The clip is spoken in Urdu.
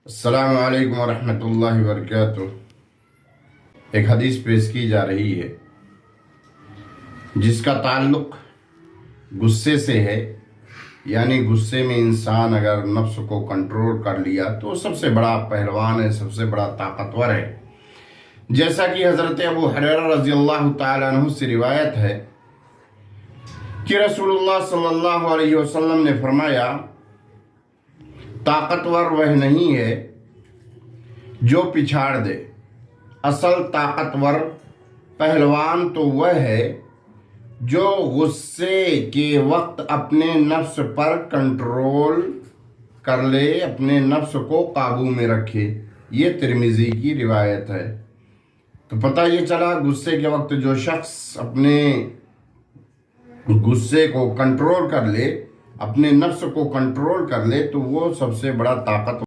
السلام علیکم ورحمۃ اللہ وبرکاتہ۔ ایک حدیث پیش کی جا رہی ہے جس کا تعلق غصے سے ہے، یعنی غصے میں انسان اگر نفس کو کنٹرول کر لیا تو وہ سب سے بڑا پہلوان ہے، سب سے بڑا طاقتور ہے۔ جیسا کہ حضرت ابو ہریرہ رضی اللہ تعالیٰ عنہ سے روایت ہے کہ رسول اللہ صلی اللہ علیہ وسلم نے فرمایا، طاقتور وہ نہیں ہے جو پچھاڑ دے، اصل طاقتور پہلوان تو وہ ہے جو غصے کے وقت اپنے نفس پر کنٹرول کر لے، اپنے نفس کو قابو میں رکھے۔ یہ ترمذی کی روایت ہے۔ تو پتہ یہ چلا غصے کے وقت جو شخص اپنے غصے کو کنٹرول کر لے، اپنے نفس کو کنٹرول کر لے، تو وہ سب سے بڑا طاقت